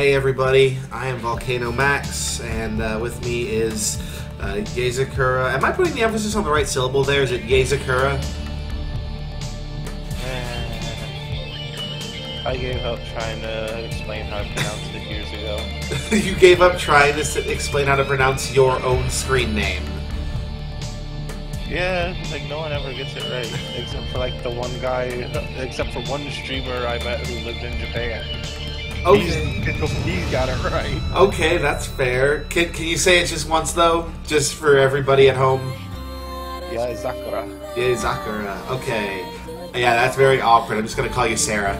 Hey everybody, I am Volcano Max, and with me is Yezakura. Am I putting the emphasis on the right syllable there? Is it Yezakura? I gave up trying to explain how to pronounce it years ago. You gave up trying to explain how to pronounce your own screen name. Yeah, like no one ever gets it right, except for like the one guy, except for one streamer I met who lived in Japan. Okay. He's got it right. Okay, that's fair. Can you say it just once though? Just for everybody at home? Yeah, Zakura. Yezakura. Okay. Yeah, that's very awkward. I'm just gonna call you Sarah.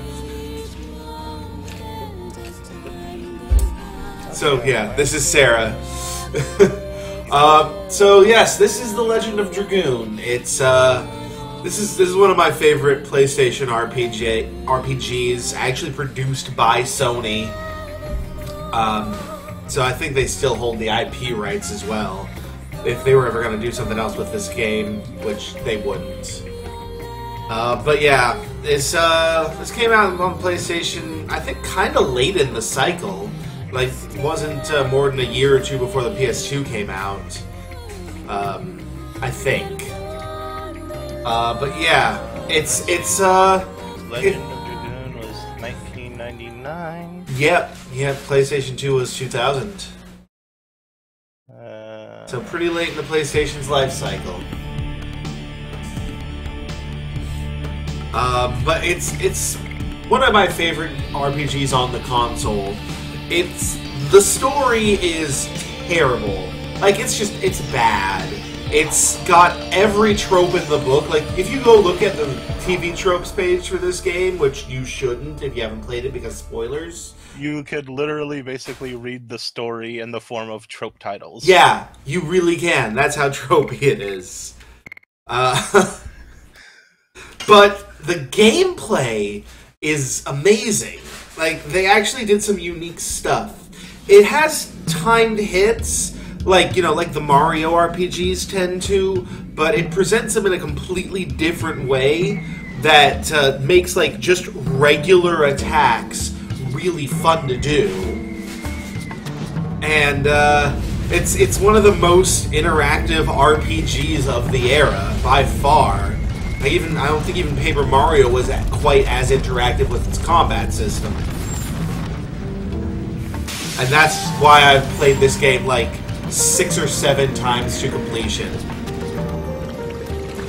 So yeah, this is Sarah. So yes, this is the Legend of Dragoon. It's this is one of my favorite PlayStation RPGs, actually produced by Sony. So I think they still hold the IP rights as well, if they were ever going to do something else with this game, which they wouldn't. But yeah, this came out on PlayStation, I think, kind of late in the cycle. Like, it wasn't more than a year or two before the PS2 came out. I think. But yeah, it's Legend of Dragoon was 1999. Yep, PlayStation 2 was 2000. So pretty late in the PlayStation's life cycle. But it's one of my favorite RPGs on the console. The story is terrible. Like, it's bad. It's got every trope in the book. Like, if you go look at the TV tropes page for this game, which you shouldn't if you haven't played it because spoilers. You could literally basically read the story in the form of trope titles. Yeah, you really can. That's how tropey it is. But the gameplay is amazing. Like, they actually did some unique stuff. It has timed hits, like, you know, like the Mario RPGs tend to, but it presents them in a completely different way that makes, like, just regular attacks really fun to do. And it's one of the most interactive RPGs of the era, by far. I don't think even Paper Mario was quite as interactive with its combat system. And that's why I've played this game like 6 or 7 times to completion.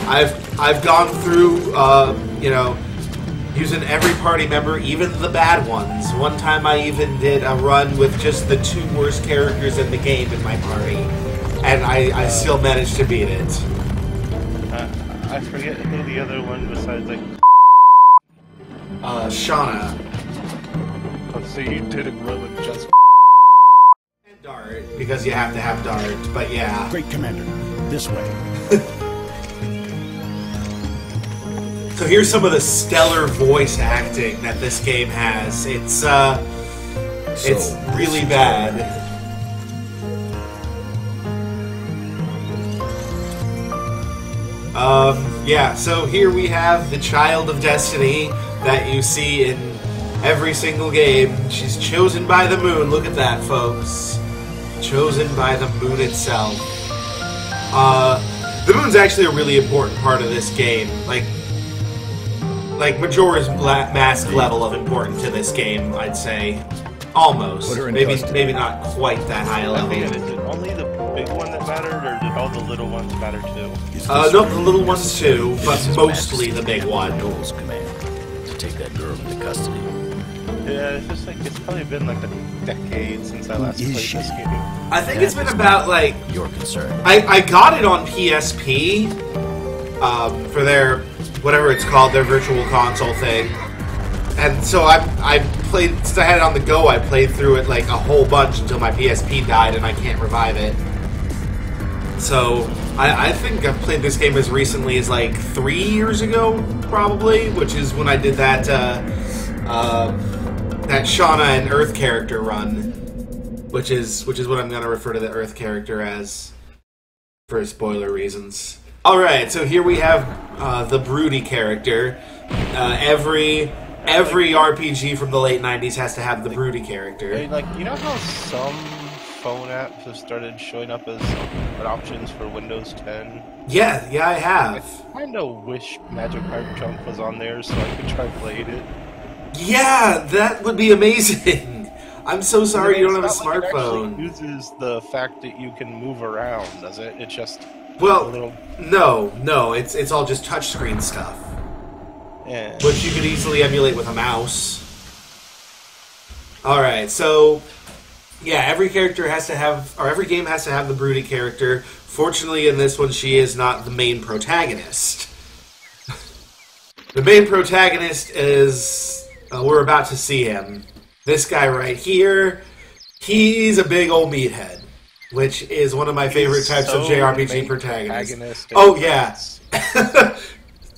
I've gone through, you know, using every party member, even the bad ones. One time I even did a run with just the 2 worst characters in the game in my party, and I still managed to beat it. I forget who the other one besides, like... Shauna. Oh, so you did a run with just... And Dart, because you have to have Dart, but yeah. Great Commander, this way. So here's some of the stellar voice acting that this game has. It's really bad. Yeah, so here we have the Child of Destiny that you see in every single game. She's chosen by the moon. Look at that, folks. Chosen by the moon itself. The moon's actually a really important part of this game. Like Majora's Mask level of important to this game, I'd say. Almost. Maybe not quite that high level. Is it only the big one that mattered, or did all the little ones matter too? No, the little ones too, but mostly the big one. Noel's command to take that girl into custody. Yeah, it's just like, it's probably been like a decade since I last played this game. I think it's been about, like... Your concern. I got it on PSP, for their, whatever it's called, their virtual console thing. And so I played, since I had it on the go, I played through it like a whole bunch until my PSP died and I can't revive it. So, I think I've played this game as recently as like 3 years ago, probably, which is when I did that, that Shauna and Earth character run, which is what I'm going to refer to the Earth character as, for spoiler reasons. Alright, so here we have the Broody character. Every RPG from the late 90s has to have the broody character. Like, you know how some phone apps have started showing up as options for Windows 10? Yeah, I have. I kind of wish Magic Heart Chunk was on there so I could try playing it. Yeah, that would be amazing. I'm so sorry you don't have a smartphone. It actually uses the fact that you can move around, does it? It's just no, it's all just touchscreen stuff. Yeah. Which you could easily emulate with a mouse. Alright, so yeah, every character has to have, or every game has to have the broody character. Fortunately, in this one, she is not the main protagonist. The main protagonist is, we're about to see him. This guy right here, he's a big old meathead, which is one of my favorite types of JRPG protagonists. Oh, yeah.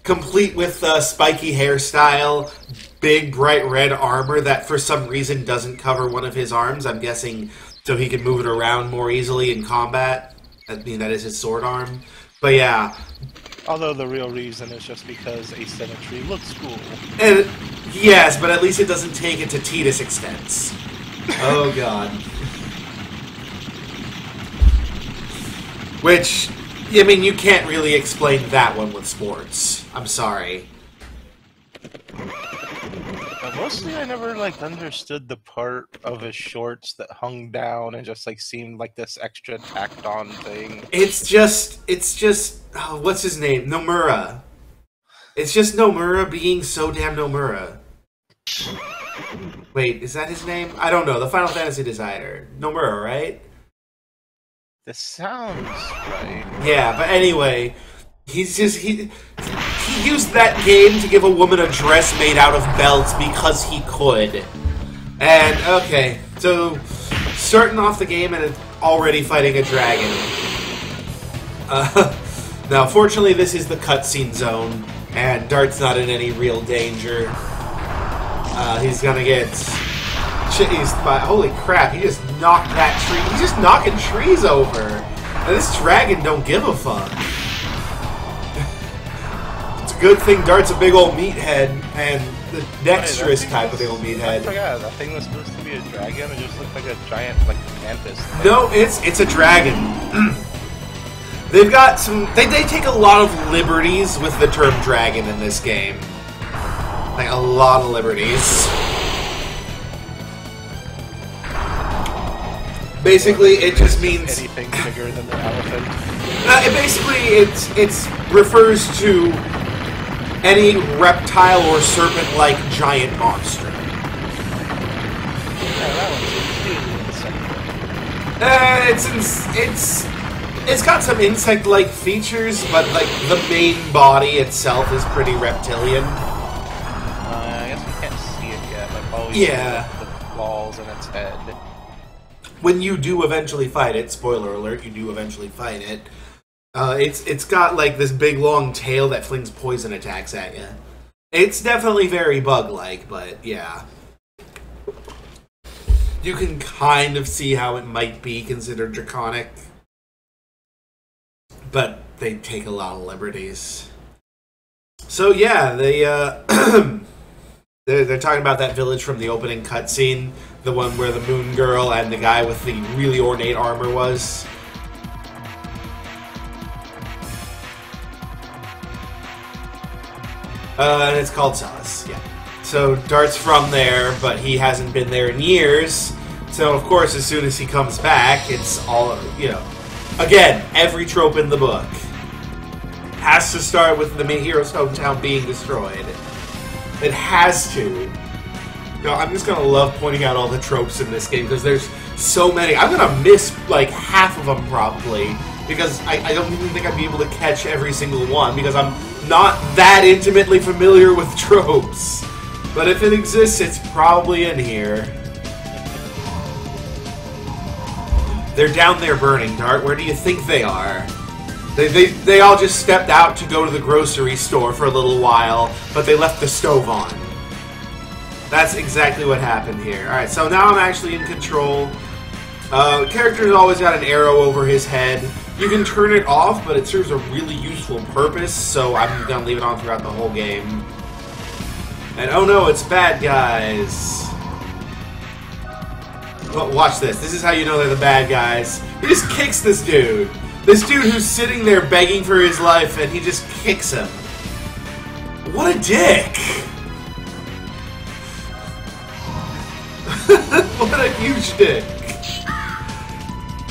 Complete with spiky hairstyle, big bright red armor that for some reason doesn't cover one of his arms. I'm guessing so he can move it around more easily in combat. I mean, that is his sword arm. But yeah. Although the real reason is just because asymmetry looks cool. And, yes, but at least it doesn't take it to Tidus extents. Oh god. Which, I mean, you can't really explain that one with sports. I'm sorry. Mostly I never, like, understood the part of his shorts that hung down and just, like, seemed like this extra tacked-on thing. It's just, oh, what's his name? Nomura. It's just Nomura being so damn Nomura. Wait, is that his name? I don't know. The Final Fantasy designer. Nomura, right? This sounds right. Yeah, but anyway, he's just, he used that game to give a woman a dress made out of belts because he could. And, okay, so, starting off the game and already fighting a dragon. Now, fortunately, this is the cutscene zone, and Dart's not in any real danger. He's gonna get chased by... Holy crap, he just knocked that tree. He's just knocking trees over. And this dragon don't give a fuck. It's a good thing Dart's a big old meathead, and the dexterous type of big old meathead. I forgot, that thing was supposed to be a dragon. It just looked like a giant, like, campus thing. No, it's a dragon. They've got some... They take a lot of liberties with the term dragon in this game. Like, a lot of liberties. Basically, it just means... Anything bigger than the elephant. It refers to any reptile or serpent-like giant monster. Yeah, that one's It's got some insect-like features, but like the main body itself is pretty reptilian. I guess we can't see it yet. Like always, yeah. The claws in its head. When you do eventually fight it, spoiler alert, you do eventually fight it. It's got like this big long tail that flings poison attacks at you. It's definitely very bug-like, but yeah. You can kind of see how it might be considered draconic. But they take a lot of liberties. So yeah, they're talking about that village from the opening cutscene, the one where the moon girl and the guy with the really ornate armor was. And it's called Celis, yeah. So Dart's from there, but he hasn't been there in years. So of course, as soon as he comes back, it's all, you know. Again, every trope in the book has to start with the main hero's hometown being destroyed. It has to. You know, I'm just gonna love pointing out all the tropes in this game because there's so many. I'm gonna miss like half of them probably because I don't even think I'd be able to catch every single one because I'm not that intimately familiar with tropes. But if it exists, it's probably in here. They're down there burning, Dart. Where do you think they are? They all just stepped out to go to the grocery store for a little while, but they left the stove on. That's exactly what happened here. Alright, so now I'm actually in control. The character's always got an arrow over his head. You can turn it off, but it serves a really useful purpose, so I'm going to leave it on throughout the whole game. And oh no, it's bad guys. But watch this. This is how you know they're the bad guys. He just kicks this dude. This dude who's sitting there begging for his life, and he just kicks him. What a dick! What a huge dick.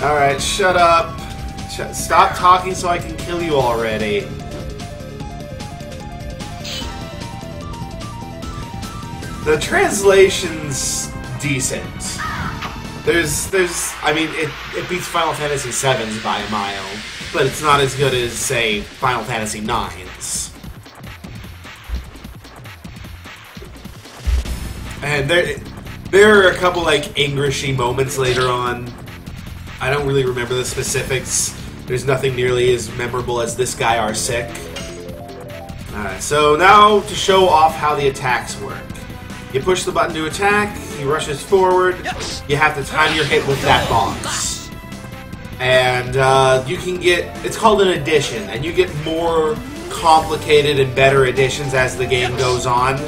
Alright, shut up. Stop talking so I can kill you already. The translation's decent. I mean, it beats Final Fantasy VII's by a mile, but it's not as good as, say, Final Fantasy IX's. And there are a couple, like, Englishy moments later on. I don't really remember the specifics. There's nothing nearly as memorable as this guy are sick. Alright, so now to show off how the attacks work. You push the button to attack, he rushes forward, you have to time your hit with that box. And you can get, it's called an addition, and you get more complicated and better additions as the game goes on.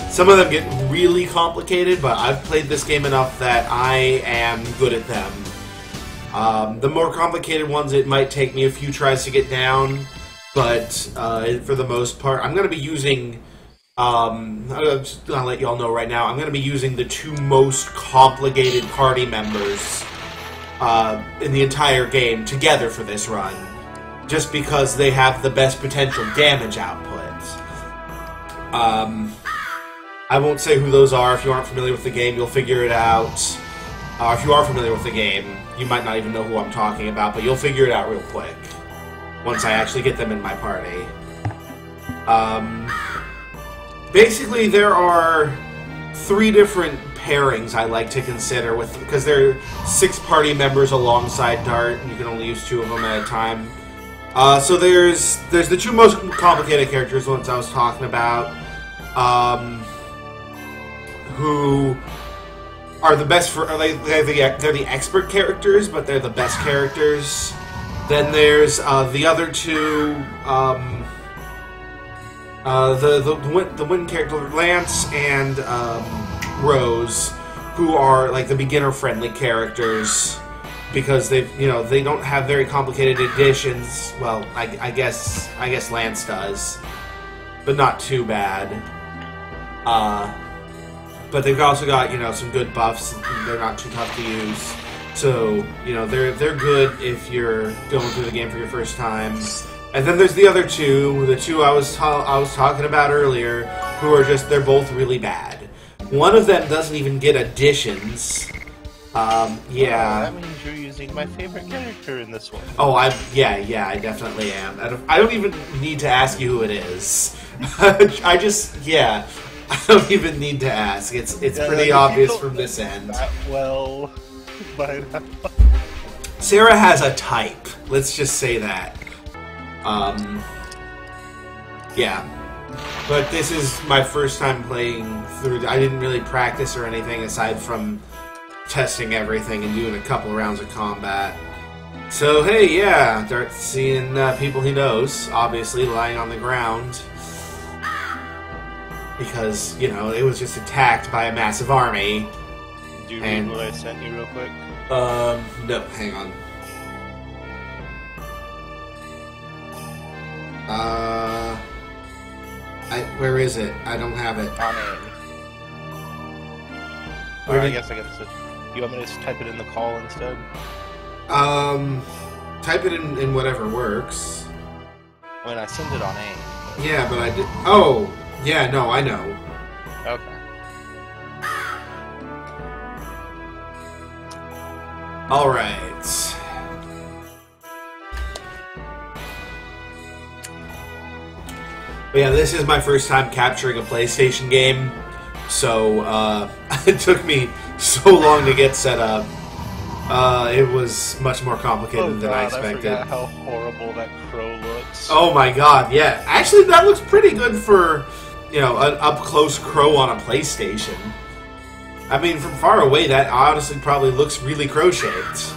Some of them get really complicated, but I've played this game enough that I am good at them. The more complicated ones, it might take me a few tries to get down, but for the most part, I'm going to be using... I'm just gonna let y'all know right now, I'm gonna be using the two most complicated party members in the entire game together for this run, just because they have the best potential damage output. I won't say who those are. If you aren't familiar with the game, you'll figure it out. If you are familiar with the game, you might not even know who I'm talking about, but you'll figure it out real quick once I actually get them in my party. Basically, there are 3 different pairings I like to consider because there are 6 party members alongside Dart, and you can only use 2 of them at a time. So there's the 2 most complicated characters, the ones I was talking about, who are the best for they're the expert characters, but they're the best characters. Then there's the other 2. The wind character, Lance and Rose, who are like the beginner-friendly characters because they don't have very complicated additions. Well, I guess Lance does, but not too bad. But they've also got some good buffs. They're not too tough to use, so they're good if you're going through the game for your first time. And then there's the other 2, the 2 I was talking about earlier, who are they're both really bad. One of them doesn't even get additions. Yeah. That means you're using my favorite character in this one. Oh, I definitely am. I don't even need to ask you who it is. I don't even need to ask. It's pretty obvious from this end. Well, by now. Sarah has a type. Let's just say that. Yeah. But this is my first time playing through... I didn't really practice or anything aside from testing everything and doing a couple rounds of combat. So, hey, yeah, Dart's seeing people he knows, obviously, lying on the ground. Because, it was just attacked by a massive army. Do you read what I sent you real quick? No, hang on. Where is it? I don't have it. On AIM. I guess I got to... You want me to just type it in the call instead? Type it in whatever works. I mean, I sent it on AIM. Yeah, but I did... Oh! Yeah, no, I know. Okay. Alright. But yeah, this is my first time capturing a PlayStation game, so it took me so long to get set up. It was much more complicated than I expected. I forgot how horrible that crow looks. Oh my god, yeah. Actually, that looks pretty good for, an up-close crow on a PlayStation. I mean, from far away, that honestly probably looks really crow-shaped.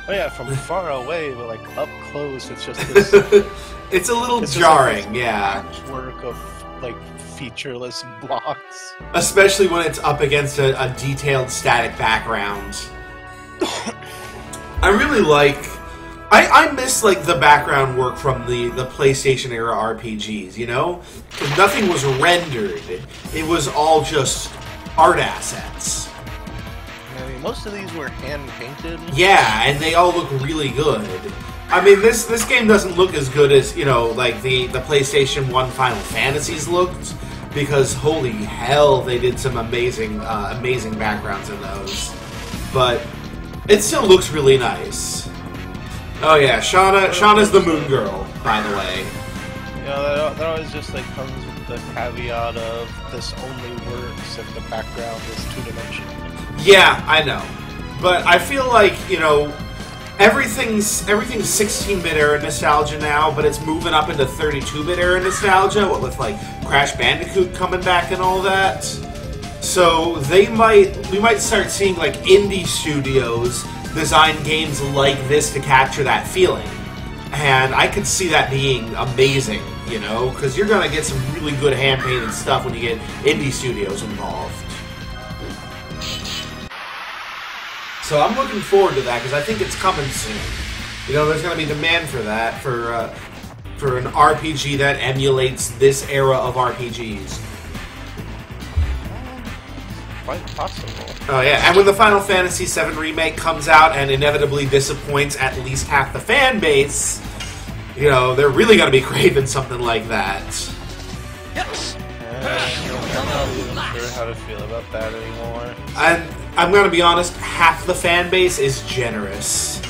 Oh yeah, from far away, but like up close, it's just this It's a little It's just jarring, like this yeah. patchwork of like featureless blocks. Especially when it's up against a detailed static background. I really like... I miss, like, the background work from the PlayStation era RPGs, you know? 'Cause nothing was rendered. It was all just art assets. I mean, most of these were hand-painted. Yeah, and they all look really good. I mean, this game doesn't look as good as, you know, like the PlayStation 1 Final Fantasies looked, because holy hell, they did some amazing backgrounds in those. But it still looks really nice. Oh yeah, Shauna's the Moon Girl, by the way. You know, that always just like comes with the caveat of this only works if the background is two-dimensional. Yeah, I know. But I feel like, you know, everything's 16-bit era nostalgia now, but it's moving up into 32-bit era nostalgia, what with like Crash Bandicoot coming back and all that. So we might start seeing like indie studios design games like this to capture that feeling. And I could see that being amazing, you know, because you're going to get some really good hand-painted stuff when you get indie studios involved. So I'm looking forward to that, because I think it's coming soon. You know, there's going to be demand for that, for an RPG that emulates this era of RPGs. Quite possible. Oh yeah, and when the Final Fantasy VII Remake comes out and inevitably disappoints at least half the fan base, you know, they're really going to be craving something like that. I'm not even sure how to feel about that anymore. And I'm going to be honest, half the fan base is generous.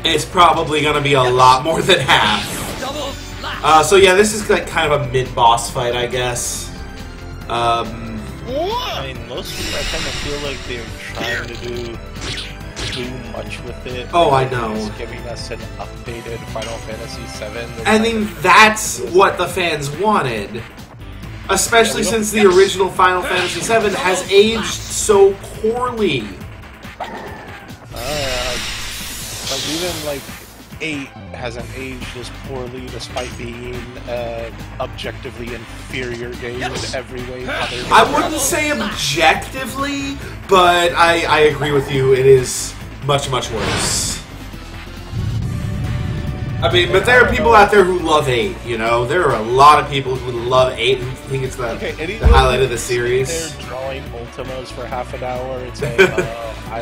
It's probably going to be a lot more than half. So yeah, this is like kind of a mid-boss fight, I guess. I mean, most people, I kind of feel like they're trying to do too much with it. Oh, I know. Just giving us an updated Final Fantasy VII. I mean, that's what the fans wanted. Especially since the original Final Fantasy VII has aged so poorly. Like, even, like, 8 hasn't aged as poorly despite being objectively inferior game in every way. I wouldn't say objectively, but I agree with you. It is much, much worse. I mean, but there are people out there who love 8, you know? There are a lot of people who love 8 who think it's the highlight of the series. They're drawing Ultimas for half an hour and saying,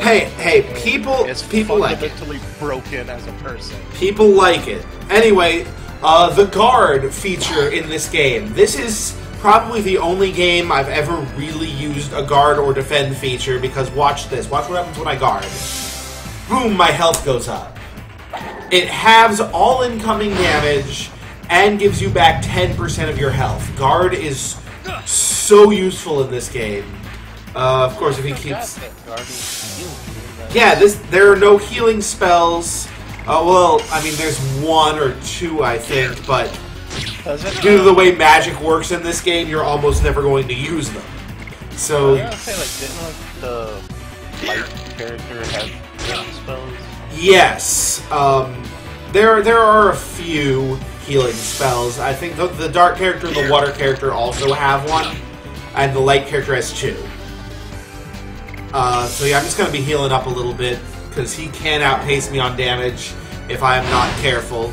hey, people like it. It's fundamentally broken as a person. People like it. Anyway, the guard feature in this game. This is probably the only game I've ever really used a guard or defend feature, because watch this. Watch what happens when I guard. Boom, my health goes up. It halves all incoming damage and gives you back 10% of your health. Guard is so useful in this game. Of course, if he keeps... Yeah, there are no healing spells. Well, I mean, there's 1 or 2, I think, but due to the way magic works in this game, you're almost never going to use them. So... I was gonna say, like, didn't the light character have healing spells? Yes. There are a few healing spells. I think the dark character and the water character also have one, and the light character has 2. So yeah, I'm just going to be healing up a little bit, because he can outpace me on damage if I am not careful.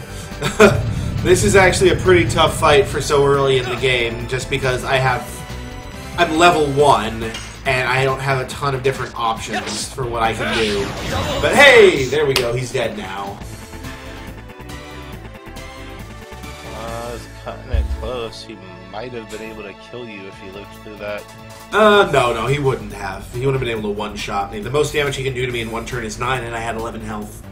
This is actually a pretty tough fight for so early in the game, just because I'm level 1, and I don't have a ton of different options for what I can do. But hey, there we go, he's dead now. It's cutting it close. He might have been able to kill you if he looked through that. No, he wouldn't have. He wouldn't have been able to one-shot me. The most damage he can do to me in one turn is 9, and I had 11 health.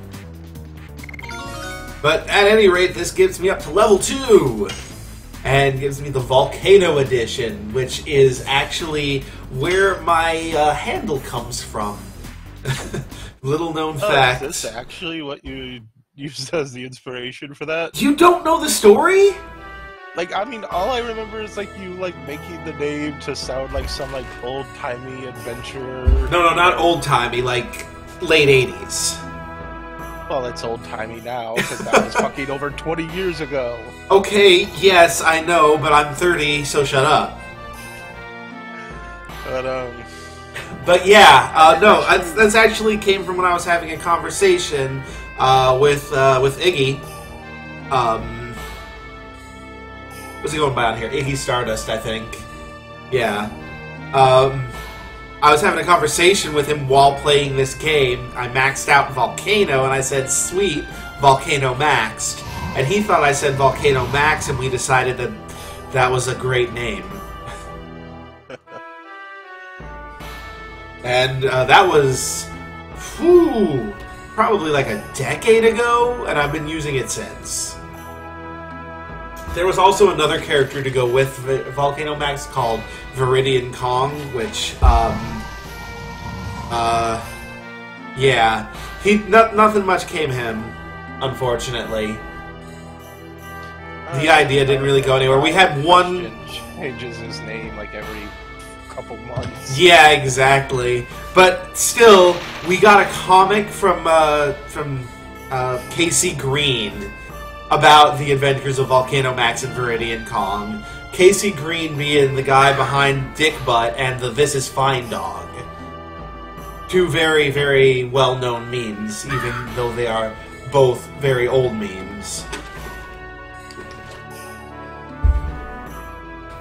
But at any rate, this gives me up to level 2! And gives me the Volcano edition, which is actually where my handle comes from. Little known fact. Is this actually what you used as the inspiration for that? You don't know the story? Like, I mean, all I remember is, like, you, like, making the name to sound like some, like, old-timey adventurer. No, not old-timey, like, late 80s. Well, it's old-timey now, because that was fucking over 20 years ago. Okay, yes, I know, but I'm 30, so shut up. But yeah, no, that's actually came from when I was having a conversation with Iggy. What's he going by on here? Iggy Stardust, I think. Yeah. I was having a conversation with him while playing this game. I maxed out Volcano, and I said, sweet, Volcano maxed. And he thought I said Volcano Max, and we decided that that was a great name. And that was, probably like a decade ago, and I've been using it since. There was also another character to go with Volcano Max called Viridian Kong, which, yeah, nothing much came him, unfortunately. The idea didn't really go anywhere. We had one... Changes his name like every couple months. Yeah, exactly. But still, we got a comic from Casey Green about the adventures of Volcano Max and Viridian Kong. Casey Green being the guy behind Dick Butt and the This Is Fine Dog. Two very, very well-known memes, even though they are both very old memes.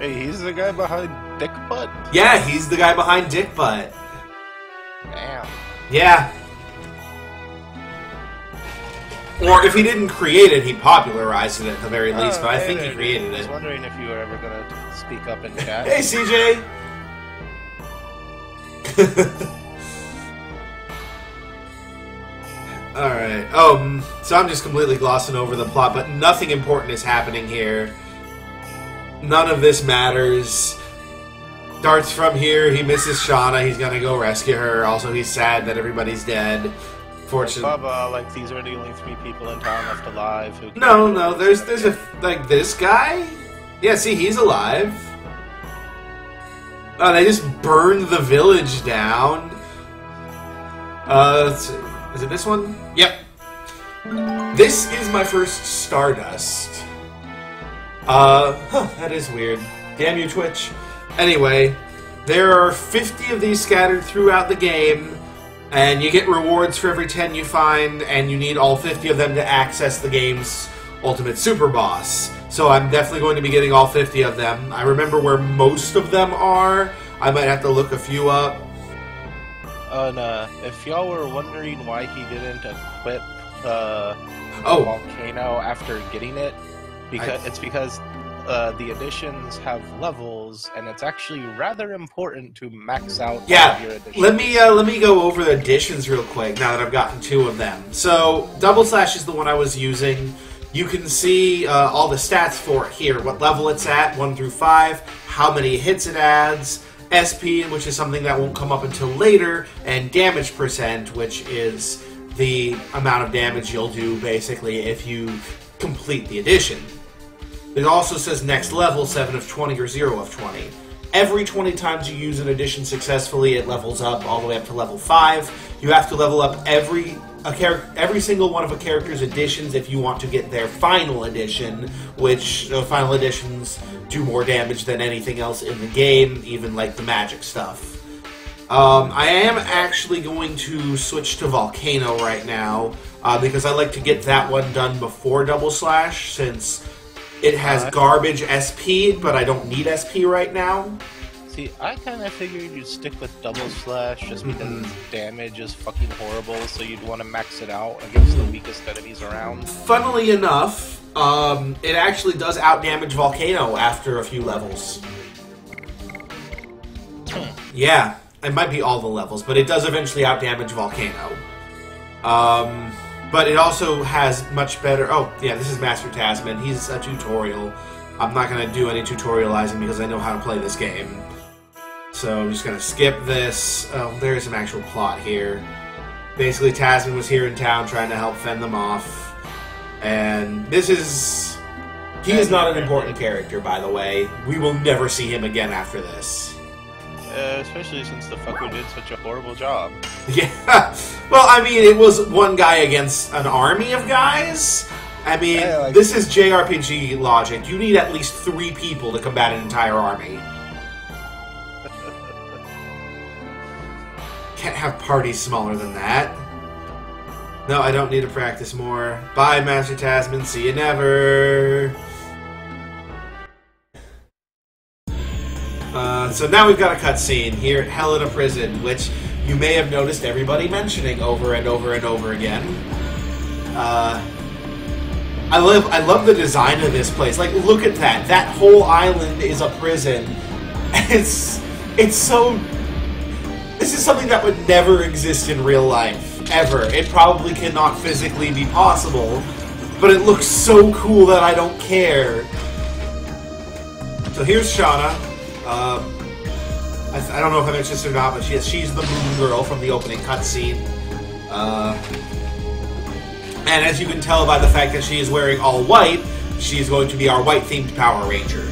Hey, he's the guy behind Dick Butt? Yeah, he's the guy behind Dick Butt. Damn. Yeah. Or if he didn't create it, he popularized it at the very least, but I think he created it. I was wondering if you were ever going to speak up in chat. Hey, CJ! Alright. So I'm just completely glossing over the plot, but nothing important is happening here. None of this matters. Darts from here, he misses Shauna, he's gonna go rescue her. Also, he's sad that everybody's dead. Fortunately. Bubba, like, these are the only 3 people in town left alive who... No, there's a... Like, this guy? Yeah, see, he's alive. Oh, they just burned the village down. Let's see. Is it this one? Yep. This is my first Stardust. That is weird. Damn you, Twitch. Anyway, there are 50 of these scattered throughout the game, and you get rewards for every 10 you find, and you need all 50 of them to access the game's ultimate super boss. So I'm definitely going to be getting all 50 of them. I remember where most of them are. I might have to look a few up. And if y'all were wondering why he didn't equip Volcano after getting it, it's because the editions have levels, and it's actually rather important to max out all of your editions. Let me go over the editions real quick now that I've gotten 2 of them. So Double Slash is the one I was using. You can see all the stats for it here, what level it's at, 1 through 5, how many hits it adds, SP, which is something that won't come up until later, and damage percent, which is the amount of damage you'll do, basically, if you complete the edition. It also says next level, 7 of 20 or 0 of 20. Every 20 times you use an edition successfully, it levels up all the way up to level 5. You have to level up every single one of a character's editions if you want to get their final edition, which final editions do more damage than anything else in the game, even like the magic stuff. I am actually going to switch to Volcano right now, because I like to get that one done before Double Slash, since it has garbage SP, but I don't need SP right now. See, I kind of figured you'd stick with Double Slash just because damage is fucking horrible, so you'd want to max it out against the weakest enemies around. Funnily enough, it actually does outdamage Volcano after a few levels. Yeah, it might be all the levels, but it does eventually outdamage Volcano. But it also has much better... Oh, yeah, this is Master Tasman. He's a tutorial. I'm not going to do any tutorializing because I know how to play this game. So I'm just going to skip this. Oh, there's some actual plot here. Basically, Tasman was here in town trying to help fend them off. And this is... He is not an important character, by the way. We will never see him again after this. especially since the fucker did such a horrible job. Yeah. Well, I mean, it was one guy against an army of guys. I mean, Yeah, like- this is JRPG logic. You need at least 3 people to combat an entire army. Can't have parties smaller than that. No, I don't need to practice more. Bye, Master Tasman. See you never. So now we've got a cutscene here at Hell in a Prison, which you may have noticed everybody mentioning over and over and over again. I love the design of this place. Like, look at that. That whole island is a prison. It's so... This is something that would never exist in real life, ever. It probably cannot physically be possible, but it looks so cool that I don't care. So here's Shauna. I don't know if I mentioned this or not, but she's the moon girl from the opening cutscene. And as you can tell by the fact that she is wearing all white, she's going to be our white-themed Power Ranger.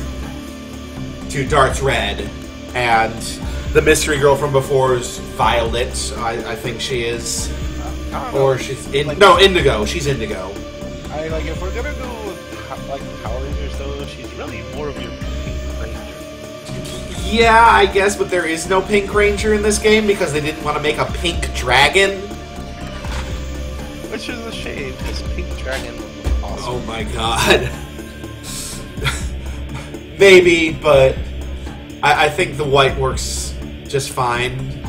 To Dart's red. And the mystery girl from before is Violet, I think she is. Or she's... no, Indigo. She's Indigo. If we're gonna go with, like, Power Rangers, though, she's really more of your Pink Ranger. Yeah, I guess, but there is no Pink Ranger in this game because they didn't want to make a pink dragon. Which is a shame, because Pink Dragon was awesome. Oh my god. Maybe, but I think the white works just fine.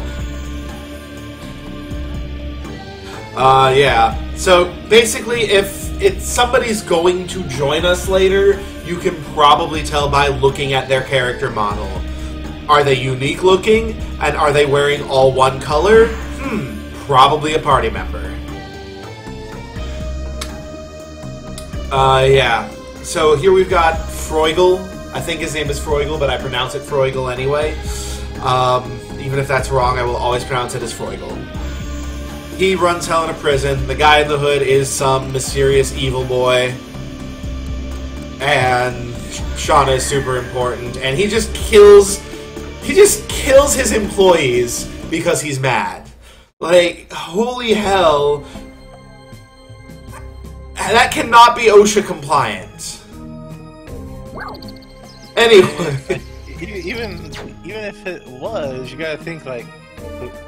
Yeah. So, basically, if somebody's going to join us later, you can probably tell by looking at their character model. Are they unique looking? And are they wearing all one color? Probably a party member. Yeah. So here we've got Froigel. I think his name is Froigel, but I pronounce it Froigel anyway. Even if that's wrong, I will always pronounce it as Froigel. He runs Hell in a Prison. The guy in the hood is some mysterious evil boy. And Shauna is super important. And he just kills his employees because he's mad. Like, holy hell. That cannot be OSHA compliant. Anyway. Even if it was, you gotta think, like,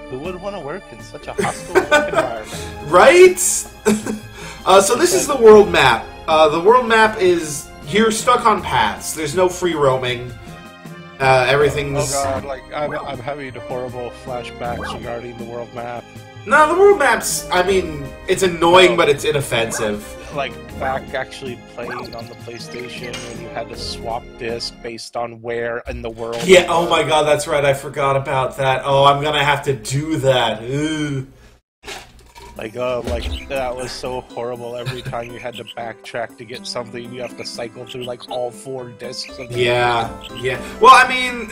who would want to work in such a hostile work environment? Right? So this is the world map. The world map is... You're stuck on paths. There's no free roaming. Everything's... Oh god, like, I'm having horrible flashbacks regarding the world map. No, the world map's... I mean, it's annoying, but it's inoffensive. Like, back actually playing on the PlayStation when you had to swap disc based on where in the world... Yeah, oh my god, that's right, I forgot about that. Oh, I'm gonna have to do that. Ooh. Like, that was so horrible. Every time you had to backtrack to get something, you have to cycle through, like, all 4 discs of the Yeah. Well, I mean...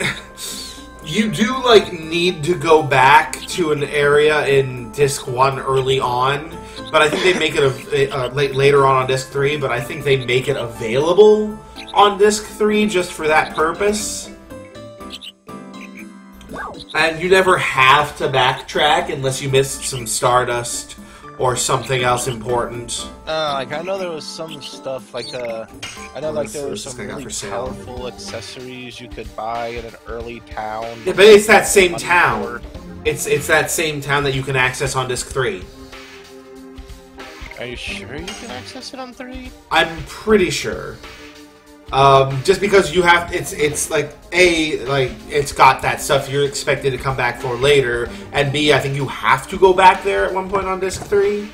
You do, like, need to go back to an area in Disc 1 early on, but I think they make it later on Disc 3, but I think they make it available on Disc 3 just for that purpose. And you never have to backtrack unless you missed some Stardust or something else important. Like, I know there was some stuff, like, I know, like, there were some really powerful accessories you could buy in an early town. Yeah, but it's that same town. It's that same town that you can access on Disc 3. Are you sure you can access it on 3? I'm pretty sure. Just because you have, it's like, A, like, it's got that stuff you're expected to come back for later, and B, I think you have to go back there at one point on Disc 3.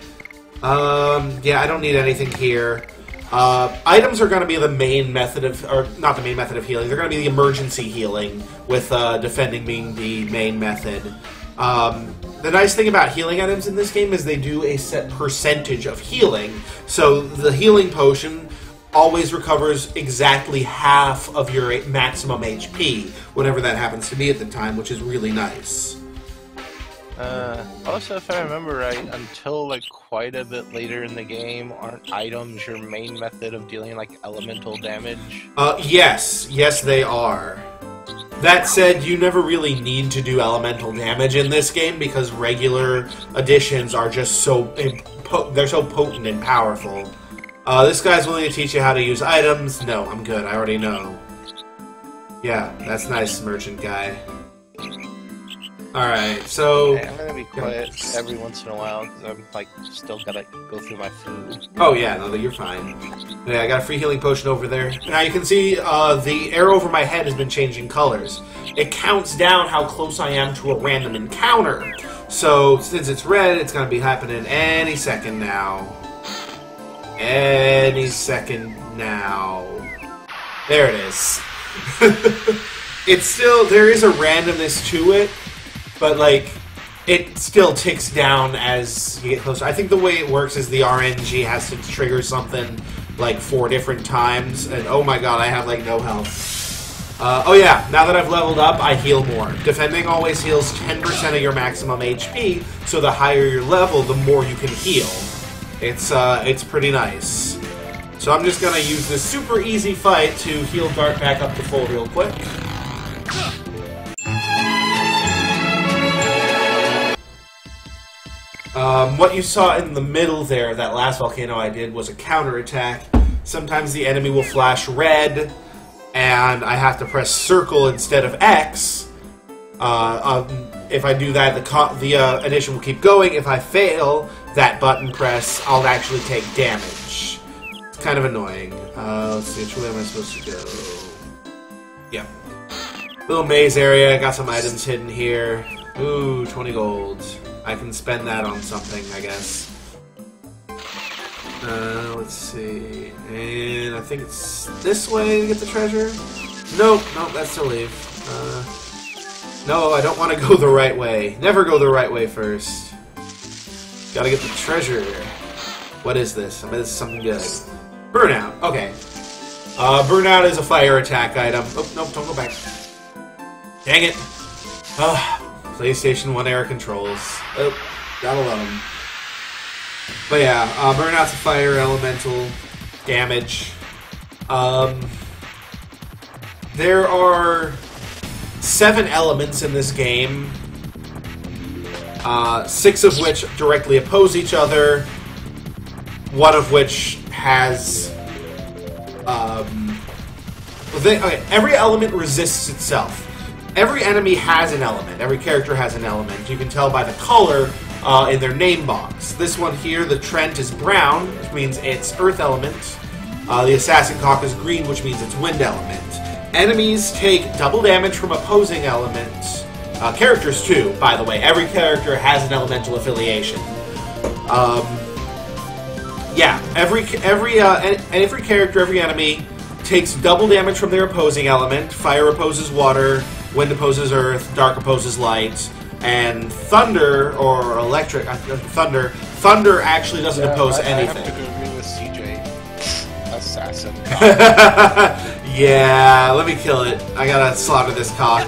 Yeah, I don't need anything here. Items are going to be the main method of, or not the main method of healing, they're going to be the emergency healing, with defending being the main method. The nice thing about healing items in this game is they do a set percentage of healing, so the healing potion always recovers exactly half of your maximum HP, whatever that happens to be at the time, which is really nice. Also, if I remember right, until, like, quite a bit later in the game, aren't items your main method of dealing, like, elemental damage? Yes, they are. That said, you never really need to do elemental damage in this game because regular additions are just they're so potent and powerful. This guy's willing to teach you how to use items. No, I'm good. I already know. Yeah, that's nice, merchant guy. Alright, so... Hey, I'm gonna be quiet every once in a while, because I'm, like, still gotta go through my food. Oh yeah, no, you're fine. Yeah, I got a free healing potion over there. Now you can see the arrow over my head has been changing colors. It counts down how close I am to a random encounter. So, since it's red, it's gonna be happening any second now. Any second now. There it is. It's still, there is a randomness to it, but like, it still ticks down as you get closer. I think the way it works is the RNG has to trigger something like 4 different times, and oh my god, I have like no health. Oh yeah, now that I've leveled up, I heal more. Defending always heals 10% of your maximum HP, so the higher your level, the more you can heal. It's pretty nice. So I'm just gonna use this super easy fight to heal Dart back up to full real quick. What you saw in the middle there, that last volcano I did, was a counterattack. Sometimes the enemy will flash red, and I have to press circle instead of X. If I do that, the addition will keep going. If I fail that button press, I'll actually take damage. It's kind of annoying. Let's see, which way am I supposed to go? Yeah. Little maze area, got some items hidden here. Ooh, 20 gold. I can spend that on something, I guess. Let's see. And I think it's this way to get the treasure? Nope, that's to leave. No, I don't want to go the right way. Never go the right way first. Gotta get the treasure. What is this? I bet this is something good. Burnout. Okay. Burnout is a fire attack item. Oh, nope, don't go back. Dang it. PlayStation 1 era controls. Oh, gotta love them. But yeah, Burnout's a fire elemental damage. There are 7 elements in this game, 6 of which directly oppose each other, 1 of which has... every element resists itself. Every enemy has an element. Every character has an element. You can tell by the color in their name box. This one here, the Trent, is brown, which means it's Earth element. The Assassin Cock is green, which means it's Wind element. Enemies take double damage from opposing elements. Characters too, by the way. Every character has an elemental affiliation. Yeah, every character, every enemy takes double damage from their opposing element. Fire opposes water, wind opposes earth, dark opposes light, and thunder or electric thunder actually doesn't oppose anything. I have to agree with CJ. Assassin. Yeah, let me kill it. I gotta slaughter this cock.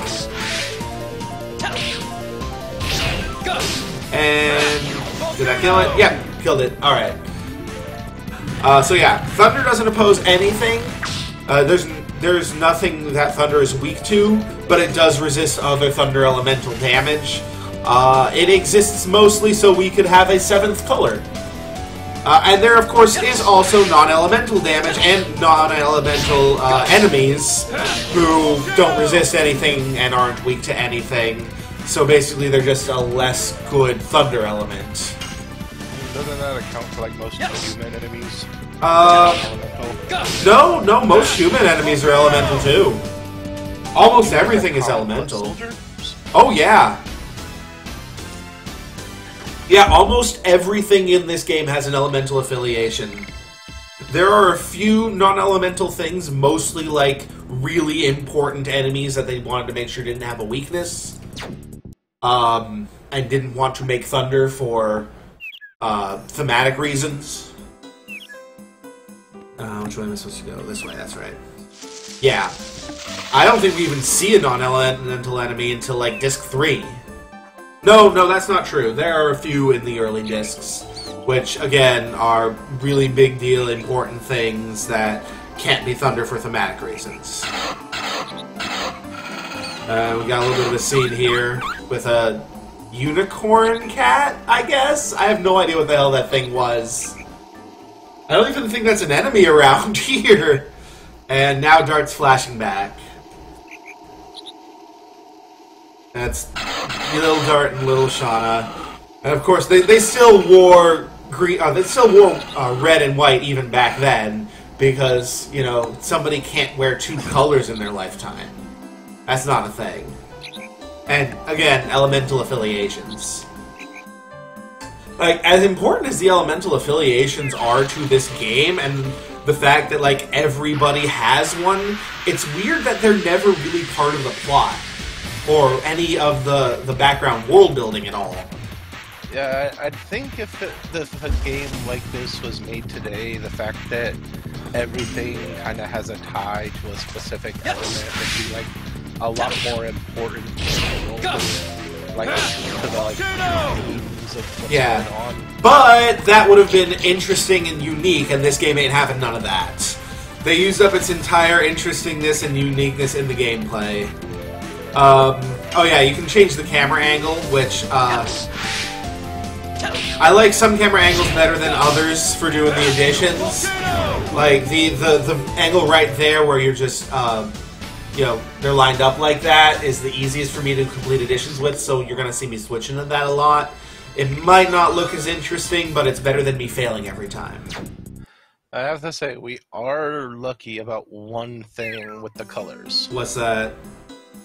And did I kill it? Yeah, killed it. All right. So yeah, thunder doesn't oppose anything. There's nothing that thunder is weak to, but it does resist other thunder elemental damage. It exists mostly so we could have a 7th color. And there, of course, is also non-elemental damage and non-elemental enemies who don't resist anything and aren't weak to anything. So basically, they're just a less good thunder element. Doesn't that account for, like, most human enemies? No, most human enemies are elemental too. Almost everything is elemental. Oh yeah. Yeah, almost everything in this game has an elemental affiliation. There are a few non-elemental things, mostly like really important enemies that they wanted to make sure didn't have a weakness. And didn't want to make thunder for thematic reasons. Which way am I supposed to go? This way, that's right. Yeah. I don't think we even see a non-elemental enemy until, like, Disc 3. No, that's not true. There are a few in the early discs, which, again, are really big deal, important things that can't be thunder for thematic reasons. We got a little bit of a scene here with a unicorn cat, I guess? I have no idea what the hell that thing was. I don't even think that's an enemy around here. And now Dart's flashing back. That's little Dart and little Shauna. And of course, they still wore green. They still wore red and white even back then, because you know somebody can't wear two colors in their lifetime. That's not a thing. And again, elemental affiliations. Like, as important as the elemental affiliations are to this game, and the fact that like everybody has one, it's weird that they're never really part of the plot or any of the background world building at all. Yeah, I think if a game like this was made today, the fact that everything kind of has a tie to a specific element would be like a lot more important to the world, like to the like themes of what's going on. But that would have been interesting and unique, and this game ain't having none of that. They used up its entire interestingness and uniqueness in the gameplay. Oh yeah, you can change the camera angle, which I like some camera angles better than others for doing the additions. Like the angle right there where you're just you know, they're lined up like that is the easiest for me to complete additions with, so you're gonna see me switching to that a lot. It might not look as interesting, but it's better than me failing every time. I have to say, we are lucky about one thing with the colors. What's that?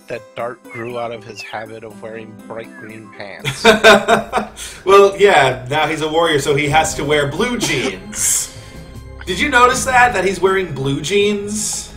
That Dart grew out of his habit of wearing bright green pants. Well, yeah, now he's a warrior, so he has to wear blue jeans. Did you notice that? That he's wearing blue jeans?